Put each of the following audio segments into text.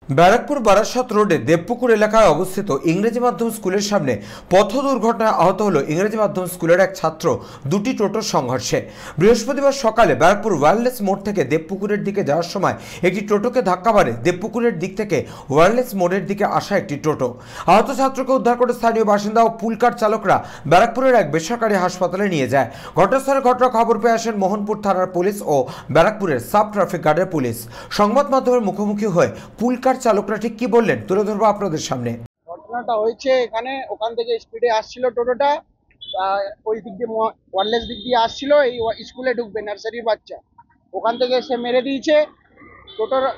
ব্যারাকপুর বারাসাত রোডে দেবপুকুর এলাকায় অবস্থিত ইংরেজি মাধ্যম স্কুলের সামনে পথ দুর্ঘটনায় আহত হল ইংরেজি মাধ্যম স্কুলের এক ছাত্র। দুটি টোটোর সংঘর্ষে বৃহস্পতিবার সকালে ব্যারাকপুর ওয়্যারলেস মোড় থেকে দেবপুকুরের দিকে যাওয়ার সময় একটি টোটোকে ধাক্কা মারে দেবপুকুরের দিক থেকে ওয়্যারলেস মোড়ের দিকে আসা একটি টোটো। আহত ছাত্রকে উদ্ধার করে স্থানীয় বাসিন্দা ও পুলকার চালকরা ব্যারাকপুরের এক বেসরকারি হাসপাতালে নিয়ে যায়। ঘটনাস্থলে ঘটনার খবর পেয়ে আসেন মোহনপুর থানার পুলিশ ও ব্যারাকপুরের সাব ট্রাফিক গার্ডের পুলিশ। সংবাদ মাধ্যমের মুখোমুখি হয়ে পুলকার চালকরা ঠিক কি বললেন তুলে ধরবো আপনাদের সামনে। ঘটনাটা হয়েছে এখানে, ওখান থেকে স্পিডে আসছিল টোটোটা, ওই দিক দিয়ে ওয়্যারলেস দিক দিয়ে আসছিল, এই স্কুলে ঢুকবে নার্সারির বাচ্চা, ওখান থেকে এসে মেরে দিয়েছে।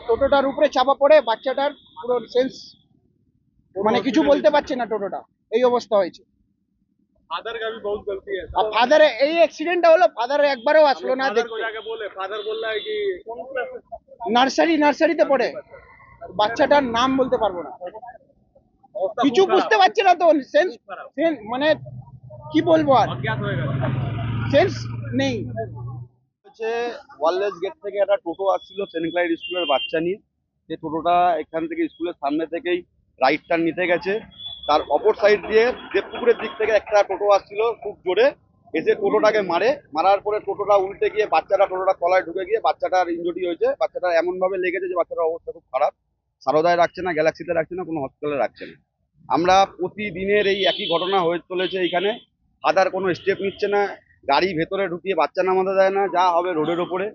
টোটোটার উপরে চাপা পড়ে বাচ্চাটার পুরো সেন্স, মানে কিছু বলতে পারছে না, টোটোটা এই অবস্থা হয়েছে। ফাদার এই অ্যাক্সিডেন্টটা হলো, ফাদার একবারও আসলো না দেখতে। নার্সারিতে পড়ে, বাচ্চাটার নাম বলতে পারবো না, কিছু বুঝতে পারছে না তো, সেন্স মানে কি বলবো, আর সেন্স নেই। হচ্ছে ওয়্যারলেস গেট থেকে একটা টোটো আসছিল সেন্ট ক্লাইড স্কুলের বাচ্চা নিয়ে। সেই টোটোটা এখান থেকে স্কুলের সামনে থেকেই রাইট টার্ন নিতে গেছে। তার অপর সাইড দিয়ে দেবপুকুরের দিক থেকে একটা টোটো আসছিল খুব জোরে, এসে টোটোটাকে মারার পরে টোটোটা উল্টে গিয়ে টোটোটা তলায় ঢুকে গিয়ে বাচ্চাটার ইনজুরি হয়েছে। বাচ্চাটা এমনভাবে লেগেছে যে বাচ্চাটার অবস্থা খুব খারাপ, সারদায় রাখছে না, গ্যালাক্সিতে রাখছে না, কোনো হসপিটালে রাখছে না। আমরা প্রতিদিনের এই একই ঘটনা হয়ে চলেছে এইখানে। ফাদার কোনো স্টেপ নিচ্ছে না, গাড়ি ভেতরে ঢুকিয়ে বাচ্চা নামাতে দেয় না, যা হবে রোডের ওপরে।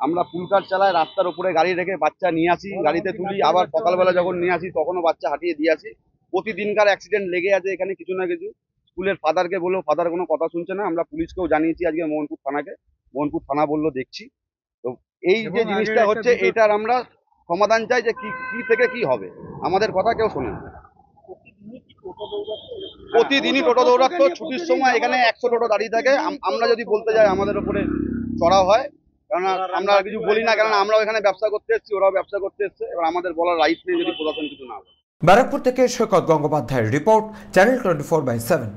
আমরা পুলকার চালাই, রাস্তার উপরে গাড়ি রেখে বাচ্চা নিয়ে আসি, গাড়িতে তুলি, আবার সকালবেলা যখন নিয়ে আসি তখনও বাচ্চা হাঁটিয়ে দিয়ে আসি। প্রতিদিনকার অ্যাক্সিডেন্ট লেগে আছে এখানে কিছু না কিছু। স্কুলের ফাদারকে বলেও ফাদার কোনো কথা শুনছে না। আমরা পুলিশকেও জানিয়েছি আজকে, মোহনপুর থানাকে, মোহনপুর থানা বললো দেখছি। তো এই যে জিনিসটা হচ্ছে এটার আমরা সমাধান চাই, যে কি থেকে কি হবে, আমাদের কথা কেউ শোনে না। প্রতিদিনই টোটো দৌড়াতো, ছুটির সময় এখানে 100 টোটো দাঁড়িয়ে থাকে। আমরা যদি বলতে যাই আমাদের উপরে চড়াও হয়, কেননা আমরা কিছু বলি না, কেননা আমরাও এখানে ব্যবসা করতে এসেছি, ওরাও ব্যবসা করতে এসছে। এবার আমাদের বলার রাইট নেই যদি প্রশাসন কিছু না বলে। ব্যারাকপুর থেকে সৈকত গঙ্গোপাধ্যায়ের রিপোর্ট, চ্যানেল 24/7।